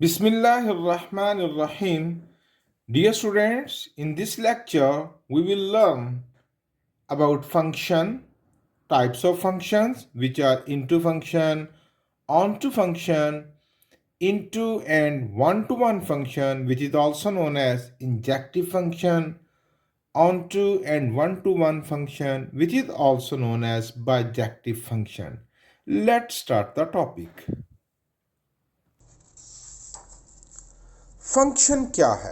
Bismillahirrahmanirrahim. Dear students, in this lecture, we will learn about function, types of functions, which are into function, onto function, into and one-to-one function, which is also known as injective function, onto and one-to-one function, which is also known as bijective function. Let's start the topic. Function क्या है?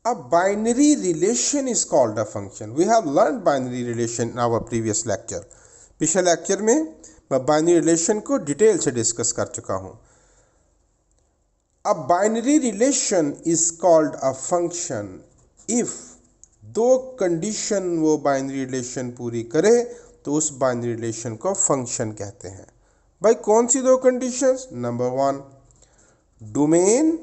A binary relation is called a function. We have learned binary relation in our previous lecture. पिछले lecture में मैं binary relation को detail से discuss कर चुका हूं. A binary relation is called a function if दो कंडीशन वो बाइनरी रिलेशन पूरी करे तो उस बाइनरी रिलेशन को फंक्शन कहते हैं. भाई कौन सी दो conditions? Number 1, domain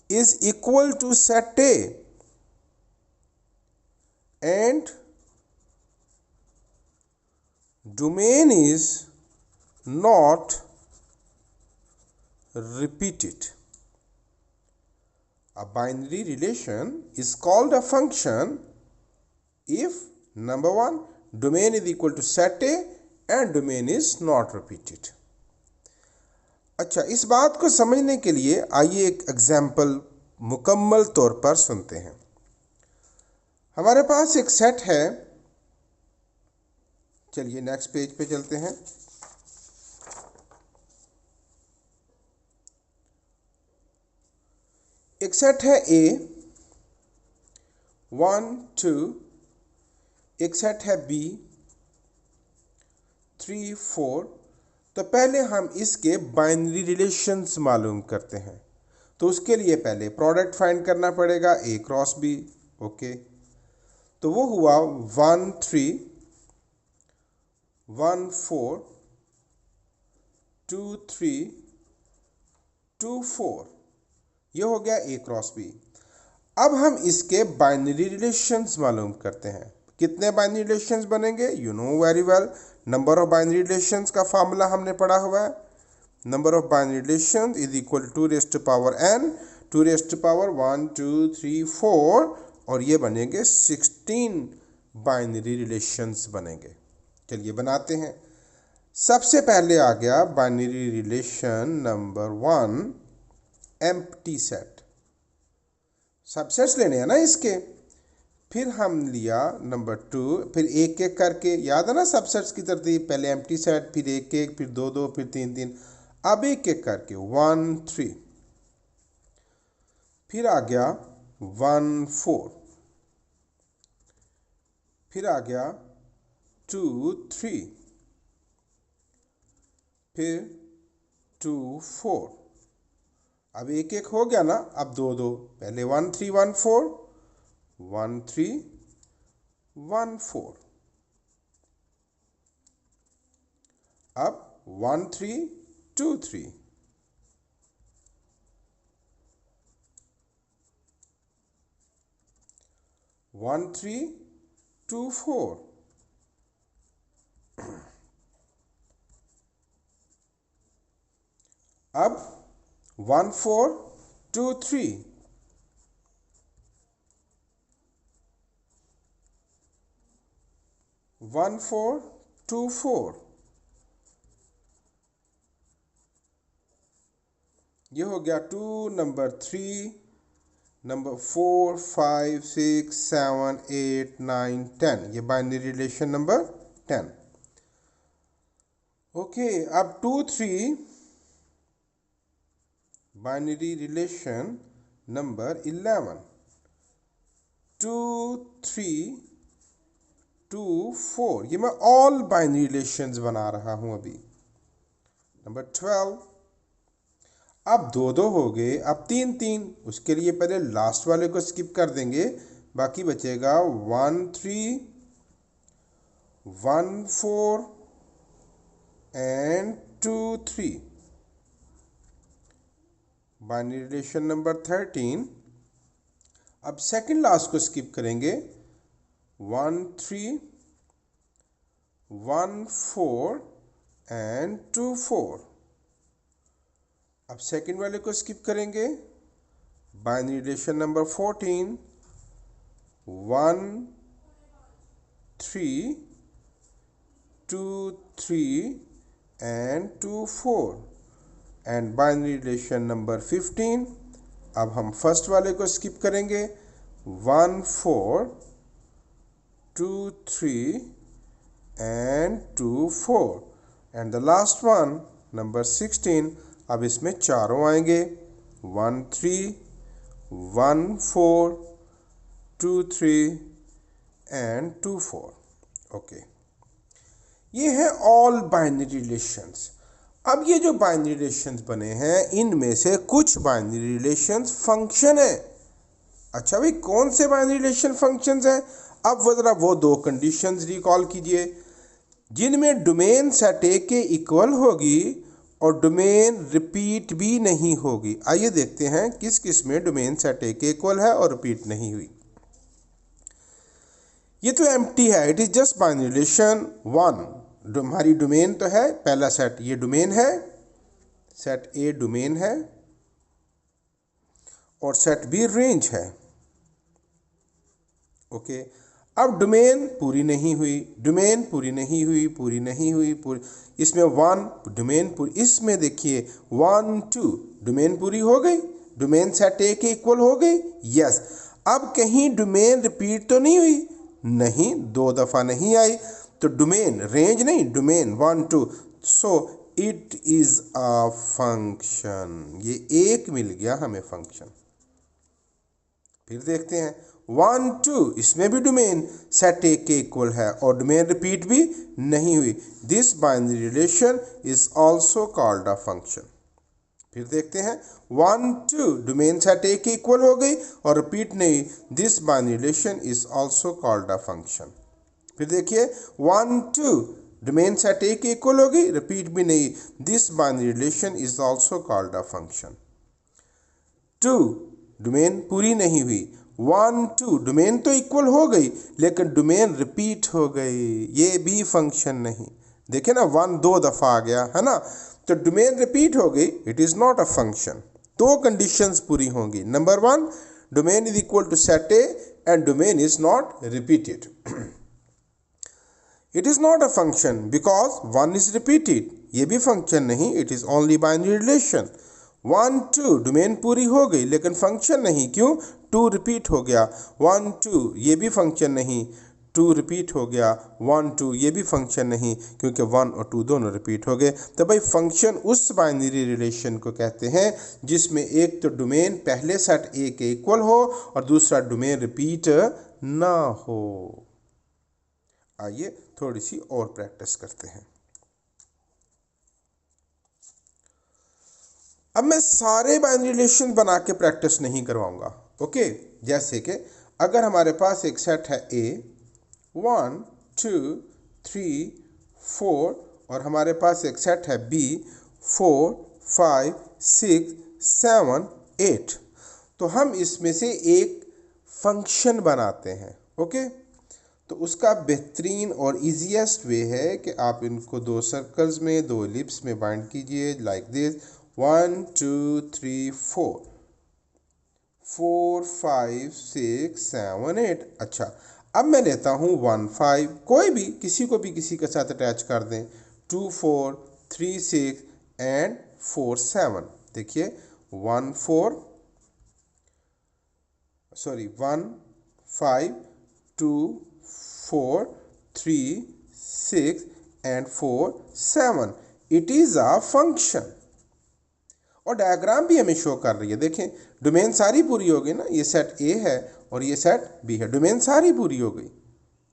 is equal to set A and domain is not repeated. A binary relation is called a function if number 1, domain is equal to set A and domain is not repeated. अच्छा, इस बात को समझने के लिए आइए एक example मुकम्मल तौर पर सुनते हैं. हमारे पास एक सेट है. चलिए नेक्स्ट पेज पे चलते हैं. एक सेट है A 1 2, एक सेट है B 3 4. तो पहले हम इसके बाइनरी रिलेशंस मालूम करते हैं. तो उसके लिए पहले प्रोडक्ट फाइंड करना पड़ेगा A क्रॉस B. ओके, तो वो हुआ 1 3 1 4 2 3 2 4. ये हो गया A क्रॉस B. अब हम इसके बाइनरी रिलेशंस मालूम करते हैं. कितने बाइनरी रिलेशंस बनेंगे? You know very well. Number of binary relations का फार्मूला हमने पढ़ा हुआ है. Number of binary relations is equal to 2 raised to power n, 2 raised to power 1 2 3 4, और ये बनेंगे 16 बाइनरी रिलेशंस बनेंगे. चलिए बनाते हैं. सबसे पहले आ गया binary relation number 1, empty set. Subsets लेने हैं ना इसके. फिर हम लिया नंबर 2, फिर एक एक करके. याद है ना सबसेट्स की तरतीब? पहले एम्प्टी सेट, फिर एक एक, फिर दो दो, फिर तीन तीन. अब एक एक करके 1 3. फिर आ गया 1 4. फिर आ गया 2 3. फिर 2 4. अब एक एक हो गया ना. अब दो दो. पहले 1 3 1 4, 1 3 1 4. अब 1 3 2 3. 1 3 2 4. अब 1 4 2 3. 1 4 2 4. ये हो गया 2 नंबर 3 नंबर 4 5 6 7 8 9 10. ये बाइनरी रिलेशन नंबर 10. ओके, अब 2 3 बाइनरी रिलेशन नंबर 11. 2 3 2 4. ये मैं ऑल बाइनरी रिलेशंस बना रहा हूं अभी. नंबर 12. अब दो दो हो गए. अब तीन तीन. उसके लिए पहले लास्ट वाले को स्किप कर देंगे. बाकी बचेगा 1 3 1 4 and 2 3. Binary relation number 13. अब सेकंड लास्ट को स्किप करेंगे. 1 3 1 4 and 2 4. अब सेकंड वाले को स्किप करेंगे. Binary relation number 14. 1 3 2 3 and 2 4. And binary relation number 15. अब हम फर्स्ट वाले को स्किप करेंगे. 1 4 2 3 and 2 4. And the last one number 16. अब इसमें चारों आएंगे. 1 3 1 4 2 3 and 2 4. ओके, ये है ऑल बाइनरी रिलेशंस. अब ये जो बाइनरी रिलेशंस बने हैं इनमें से कुछ बाइनरी रिलेशंस फंक्शन है. अच्छा भाई, कौन से बाइनरी रिलेशन फंक्शंस हैं? अब जरा वो दो कंडीशंस रिकॉल कीजिए जिनमें डोमेन सेट ए के इक्वल होगी और डोमेन रिपीट भी नहीं होगी. आइए देखते हैं किस किस में डोमेन सेट ए के इक्वल है और रिपीट नहीं हुई. ये तो एम्प्टी है, it is just binary relation 1. हमारी डोमेन तो है, पहला सेट ये डोमेन है, सेट ए डोमेन है और सेट बी रेंज है. ओके, अब डोमेन पूरी नहीं हुई, डोमेन पूरी नहीं हुई, पूरी नहीं हुई, पूरी. इसमें 1 डोमेन पूरी, इसमें देखिए 1 2 डोमेन पूरी हो गई, डोमेन सेट ए के इक्वल हो गई. यस. अब कहीं डोमेन रिपीट तो नहीं हुई? नहीं, 2 दफ़ा नहीं आई. तो डोमेन रेंज नहीं, domain 1 2. So it is a function. ये एक मिल गया हमें फंक्शन. फिर देखते हैं 1 2, इसमें भी डोमेन सेट ए के इक्वल है और डोमेन रिपीट भी नहीं हुई. This binary relation is also called a function. फिर देखते हैं 1 2, डोमेन सेट ए के इक्वल हो गई और रिपीट नहीं. This binary relation is also called a function. फिर देखिए 1 2, डोमेन सेट ए के इक्वल हो गई, रिपीट भी नहीं. This binary relation is also called a function. 2, domain पूरी नहीं हुई. 1 2, डोमेन तो इक्वल हो गई लेकिन डोमेन रिपीट हो गई, ये भी फंक्शन नहीं. देखिए ना, 1 2 दफ़ा आ गया है ना, तो डोमेन रिपीट हो गई, it is not a function. 2 conditions पूरी होंगी. Number 1, domain is equal to set A and domain is not repeated. It is not a function because 1 is repeated. ये भी फंक्शन नहीं, it is only binary relation. 1 2, domain पूरी हो गई लेकिन function नहीं. क्यों? 2 रिपीट हो गया. 1 2, ये भी फंक्शन नहीं. 2 रिपीट हो गया. 1 2, ये भी फंक्शन नहीं क्योंकि 1 और 2 दोनों रिपीट हो गए. तो भाई फंक्शन उस बाइनरी रिलेशन को कहते हैं जिसमें एक तो डोमेन पहले सेट ए के इक्वल हो और दूसरा डोमेन रिपीट ना हो. आइए थोड़ी सी और प्रैक्टिस करते हैं. अब मैं सारे बाइनरी रिलेशन बना के प्रैक्टिस नहीं करवाऊंगा. ओके, जैसे कि अगर हमारे पास एक सेट है ए 1 2 3 4 और हमारे पास एक सेट है बी 4 5 6 7 8, तो हम इसमें से एक फंक्शन बनाते हैं. ओके, तो उसका बेहतरीन और इजीएस्ट वे है कि आप इनको 2 सर्कल्स में 2 एलिप्स में बाइंड कीजिए लाइक दिस. 1 2 3 4 4 5 6 7 8. अच्छा, अब मैं लेता हूँ 1 5, कोई भी किसी को भी किसी के साथ अटैच कर दें. 2 4 3 6 एंड 4 7. देखिए 1 4 sorry 1 5 2 4 3 6 and 4 7. It is a function. और डायग्राम भी हमें शो कर रही है. देखें, डोमेन सारी पूरी हो गई ना, ये सेट ए है और ये सेट बी है, डोमेन सारी पूरी हो गई.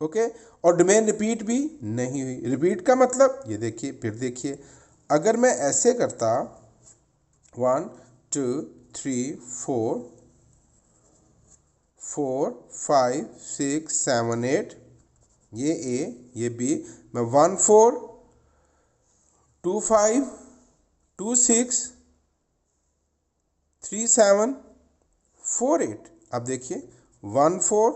ओके, और डोमेन रिपीट भी नहीं हुई. रिपीट का मतलब ये देखिए, फिर देखिए अगर मैं ऐसे करता 1 2 3 4 4 5 6 7 8 ये ए, ये बी, मैं 1 4 2 5 2 6 3 7 4 8। अब देखिए 1 4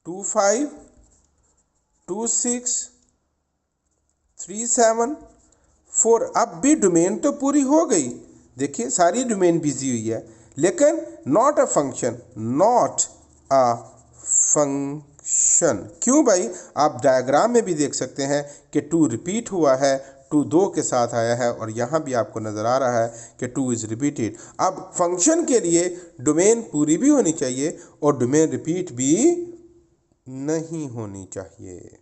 2 5 2 6 3 7 4। अब भी डोमेन तो पूरी हो गई, देखिए सारी डोमेन बिजी हुई है, लेकिन not a function, not a function. क्यों भाई? आप डायग्राम में भी देख सकते हैं कि 2 रिपीट हुआ है, 2 2 के साथ आया है, और यहाँ भी आपको नज़र आ रहा है कि 2 इज़ रिपीटेड। अब फंक्शन के लिए डोमेन पूरी भी होनी चाहिए और डोमेन रिपीट भी नहीं होनी चाहिए।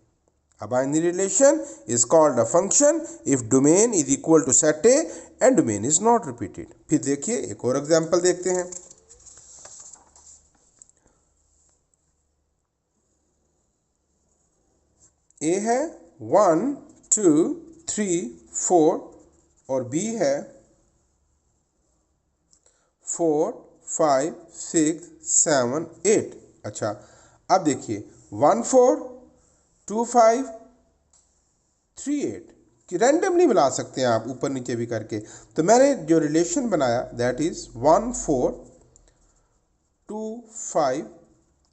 A binary relation is called a function if domain is equal to set A and domain is not repeated। फिर देखिए एक और एग्जांपल देखते हैं। A है 1 2 3 4 और B है 4 5 6 7 8। अच्छा, अब देखिए 1 4 2 5 3 8 कि रैंडमली बुला सकते हैं आप, ऊपर नीचे भी करके। तो मैंने जो रिलेशन बनाया that is 1 4 2 5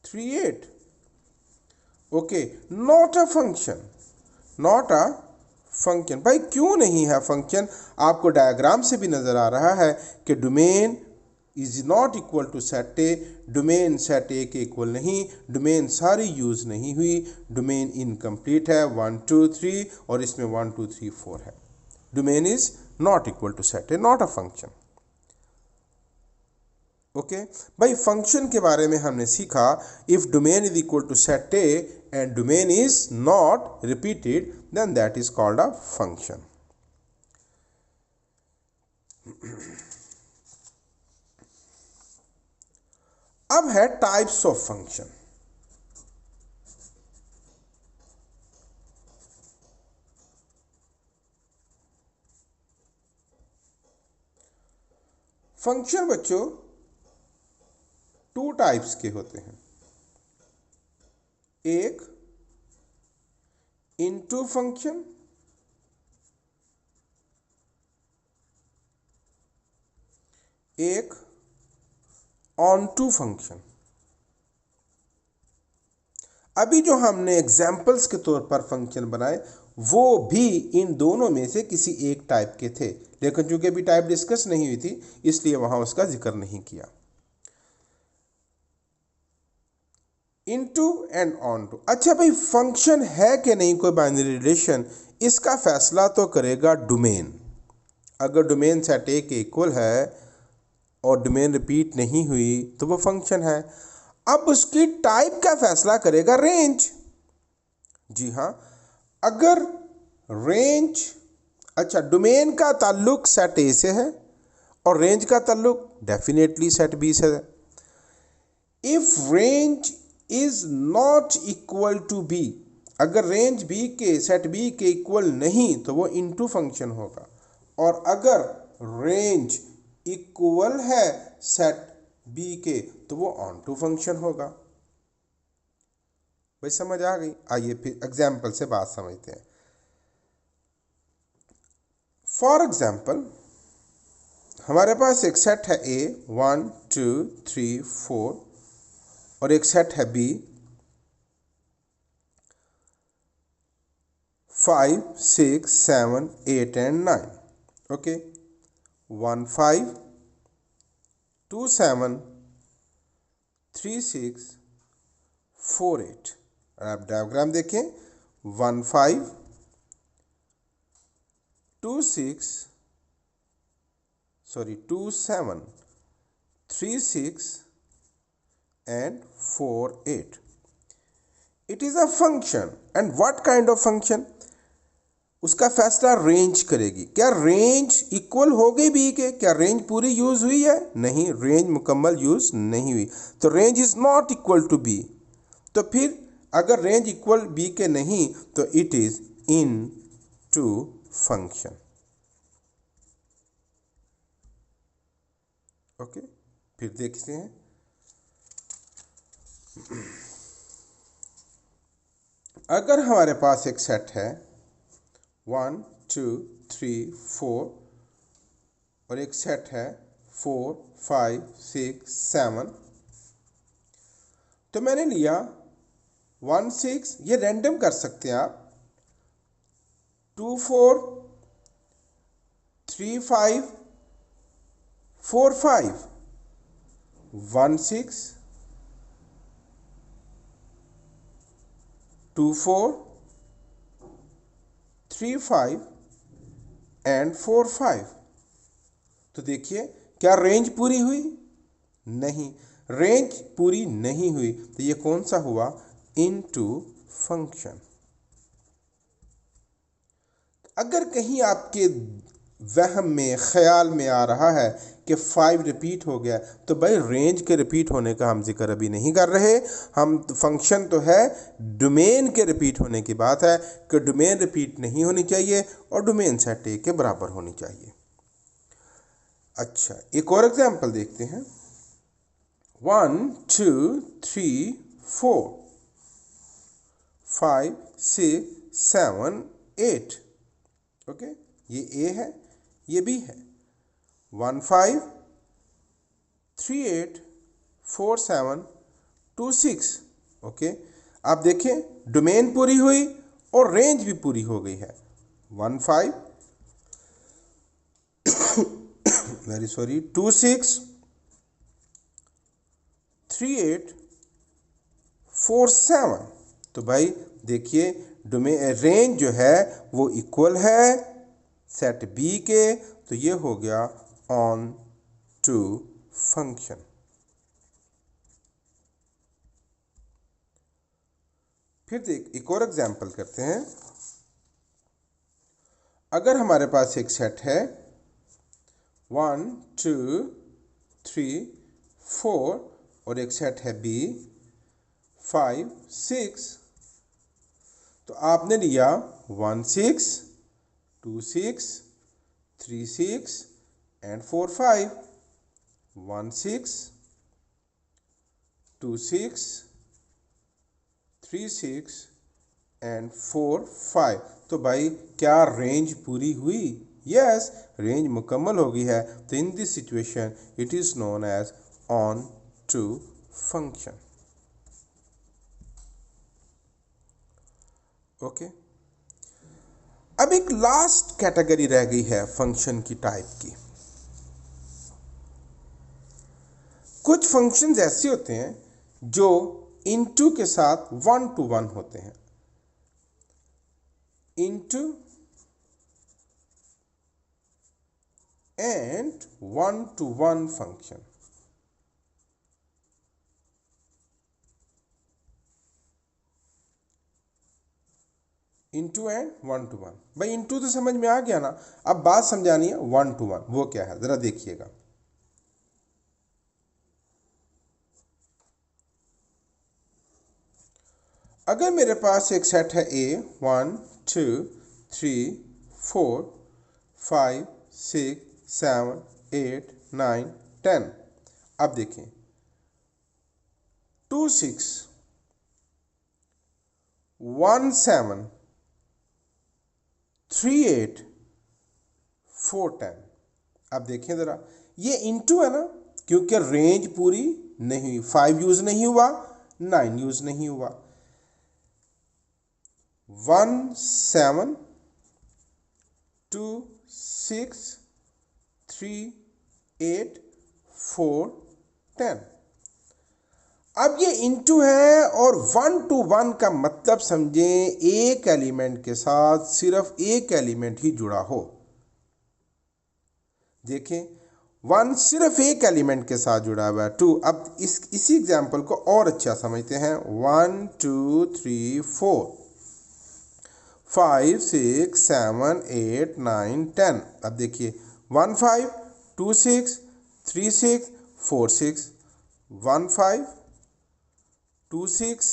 3 8। Okay, not a function, not a function. भाई क्यों नहीं है फंक्शन? आपको डायग्राम से भी नजर आ रहा है कि domain is not equal to set A, domain set A के इक्वल नहीं, डोमेन सारी यूज नहीं हुई, डोमेन इनकम्प्लीट है 1 2 3 और इसमें 1 2 3 4 है। Domain is not equal to set A, not a function. Okay भाई, फंक्शन के बारे में हमने सीखा, if domain is equal to set A and domain is not repeated then that is called a function. अब है टाइप्स ऑफ फंक्शन। फंक्शन बच्चों 2 types के होते हैं, एक इनटू फंक्शन, एक ऑन टू फंक्शन। अभी जो हमने एग्जाम्पल्स के तौर पर फंक्शन बनाए वो भी इन दोनों में से किसी एक टाइप के थे, लेकिन चूंकि अभी टाइप डिस्कस नहीं हुई थी इसलिए वहां उसका जिक्र नहीं किया। Into and onto. अच्छा भाई, फंक्शन है कि नहीं कोई बाइनरी रिलेशन, इसका फैसला तो करेगा डोमेन। अगर डोमेन सेट ए के इक्वल है और डोमेन रिपीट नहीं हुई तो वो फंक्शन है। अब उसकी टाइप का फैसला करेगा रेंज। जी हाँ, अगर रेंज, अच्छा डोमेन का ताल्लुक सेट ए से है और रेंज का ताल्लुक डेफिनेटली सेट बी से है। If range is not equal to B, अगर रेंज बी के सेट बी के इक्वल नहीं तो वो इनटू फंक्शन होगा, और अगर रेंज इक्वल है सेट बी के तो वो ऑन टू फंक्शन होगा। भाई समझ आ गई? आइए फिर एग्जाम्पल से बात समझते हैं। फॉर एग्जाम्पल हमारे पास एक सेट है ए 1 2 3 4 और एक सेट है बी 5 6 7 8 एंड 9। ओके, 1 5 2 7 3 6 4 8। और आप डायग्राम देखें, 1 5 2 6 2 7 3 6 and 4 8। It is a function and what kind of function? उसका फैसला रेंज करेगी। क्या रेंज इक्वल हो गई बी के? क्या रेंज पूरी यूज हुई है? नहीं, रेंज मुकम्मल यूज नहीं हुई, तो range is not equal to B. तो फिर अगर रेंज इक्वल बी के नहीं तो it is into function. Okay, फिर देखते हैं। अगर हमारे पास एक सेट है 1 2 3 4 और एक सेट है 4 5 6 7, तो मैंने लिया 1 6, ये रैंडम कर सकते हैं आप, 2 4 3 5 4 5, 1 6 2 4 3 5 एंड 4 5। तो देखिए क्या रेंज पूरी हुई? नहीं, रेंज पूरी नहीं हुई। तो ये कौन सा हुआ? Into function. अगर कहीं आपके वहम में, ख्याल में आ रहा है कि 5 रिपीट हो गया, तो भाई रेंज के रिपीट होने का हम जिक्र अभी नहीं कर रहे। हम फंक्शन तो है, डोमेन के रिपीट होने की बात है कि डोमेन रिपीट नहीं होनी चाहिए और डोमेन सेट ए के बराबर होनी चाहिए। अच्छा, एक और एग्जांपल देखते हैं। 1 2 3 4 5 6 7 8। ओके, ये ए है, ये बी है। 1 5 3 8 4 7 2 6। ओके, आप देखें डोमेन पूरी हुई और रेंज भी पूरी हो गई है। 1 5 वेरी सॉरी 2 6 3 8 4 7। तो भाई देखिए डोमेन रेंज जो है वो इक्वल है सेट बी के, तो ये हो गया ऑन टू फंक्शन। फिर देख एक और एग्जांपल करते हैं। अगर हमारे पास एक सेट है 1 2 3 4 और एक सेट है बी 5 6, तो आपने लिया 1 6 2 6 3 6 एंड 4 5, 1 6 2 6 3 6 एंड 4 5। तो भाई क्या रेंज पूरी हुई? यस, रेंज मुकम्मल हो गई है। तो in this situation it is known as onto function. Okay, अब एक लास्ट कैटेगरी रह गई है फंक्शन की टाइप की। कुछ फंक्शंस ऐसे होते हैं जो इनटू के साथ 1 to 1 होते हैं। Into and 1 to 1 function. Into and 1 to 1। भाई इनटू तो समझ में आ गया ना, अब बात समझानी है 1 to 1 वो क्या है, जरा देखिएगा। अगर मेरे पास एक सेट है ए 1 2 3 4 5 6 7 8 9 10। अब देखें 2 6 1 7 3 8 4 10। अब देखें ज़रा, ये इनटू है ना, क्योंकि रेंज पूरी नहीं हुई। 5 यूज़ नहीं हुआ, 9 यूज़ नहीं हुआ। 1 7 2 6 3 8 4 10। अब ये इनटू है और 1 to 1 का मतलब समझें एक एलिमेंट के साथ सिर्फ एक एलिमेंट ही जुड़ा हो। देखें 1 सिर्फ एक एलिमेंट के साथ जुड़ा हुआ है 2। अब इसी एग्जांपल को और अच्छा समझते हैं। 1 2 3 4 5 6 7 8 9 10। अब देखिए 1 5 2 6 3 6 4 6 1 5 2 6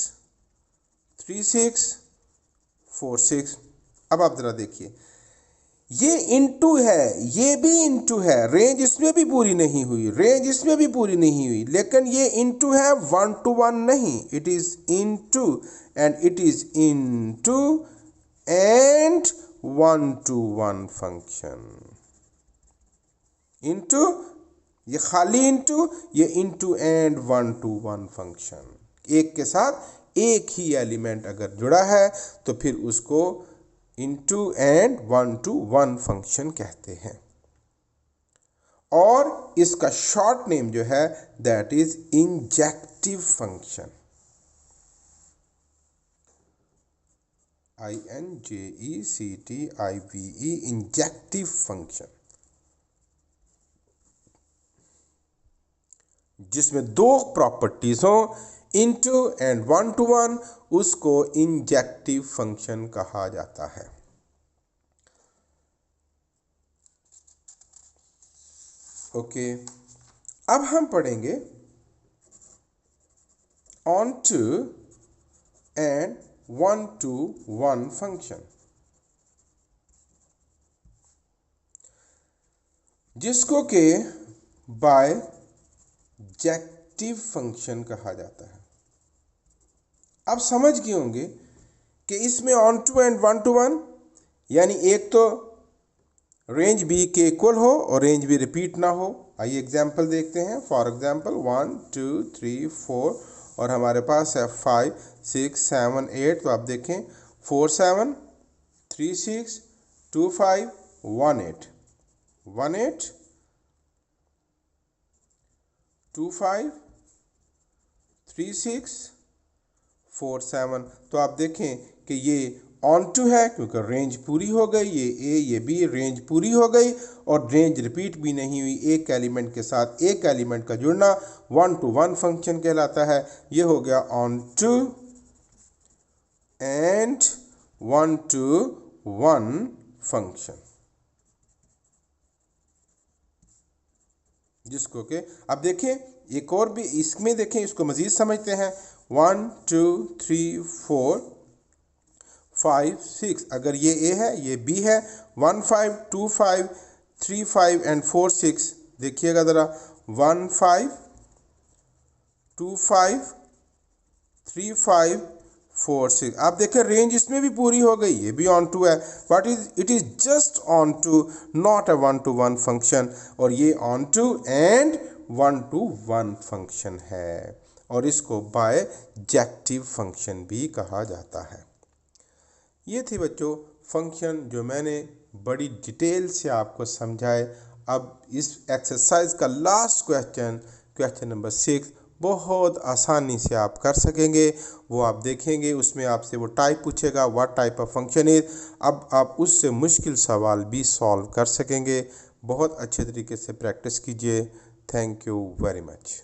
3 6 4 6। अब आप ज़रा देखिए ये इनटू है, ये भी इनटू है, रेंज इसमें भी पूरी नहीं हुई, रेंज इसमें भी पूरी नहीं हुई, लेकिन ये इनटू है, 1 to 1 नहीं, it is into and it is into and 1 to 1 function. Into, ये खाली इनटू, ये इनटू एंड 1 to 1 फंक्शन। एक के साथ एक ही एलिमेंट अगर जुड़ा है तो फिर उसको इनटू एंड 1 to 1 फंक्शन कहते हैं। और इसका शॉर्ट नेम जो है that is injective function, INJECTIVE, injective function, जिसमें दो प्रॉपर्टीज हो, इनटू एंड 1 to 1, उसको इंजेक्टिव फंक्शन कहा जाता है। ओके, अब हम पढ़ेंगे onto and 1 to 1 function, जिसको के बायजेक्टिव फंक्शन कहा जाता है। अब समझ गए होंगे कि इसमें ऑन टू एंड 1 to 1 यानी एक तो रेंज बी के इक्वल हो और रेंज बी रिपीट ना हो। आइए एग्जाम्पल देखते हैं। फॉर एग्जाम्पल 1 2 3 4 और हमारे पास है 5 6 7 8। तो आप देखें 4 7 3 6 2 5 1 8 1 8 2 5 3 6 4 7। तो आप देखें कि ये ऑन टू है क्योंकि रेंज पूरी हो गई, ये बी रेंज पूरी हो गई और रेंज रिपीट भी नहीं हुई। एक एलिमेंट के साथ एक एलिमेंट का जुड़ना 1 to 1 फंक्शन कहलाता है। ये हो गया onto and 1 to 1 function, जिसको के अब देखें एक और भी इसमें देखें, इसको मजीद समझते हैं। 1 2 3 4 5 6, अगर ये ए है ये बी है, 1 5 2 5 3 5 एंड 4 6। देखिएगा ज़रा 1 5 2 5 3 5 4 6। आप देखें रेंज इसमें भी पूरी हो गई, ये भी ऑन टू है, but it is just onto, not a 1 to 1 function. और ये onto and 1 to 1 function है और इसको बायजेक्टिव फंक्शन भी कहा जाता है। ये थी बच्चों फंक्शन जो मैंने बड़ी डिटेल से आपको समझाए। अब इस एक्सरसाइज का लास्ट क्वेश्चन नंबर 6 बहुत आसानी से आप कर सकेंगे। वो आप देखेंगे, उसमें आपसे वो टाइप पूछेगा, what type of function is. अब आप उससे मुश्किल सवाल भी सॉल्व कर सकेंगे। बहुत अच्छे तरीके से प्रैक्टिस कीजिए। Thank you very much.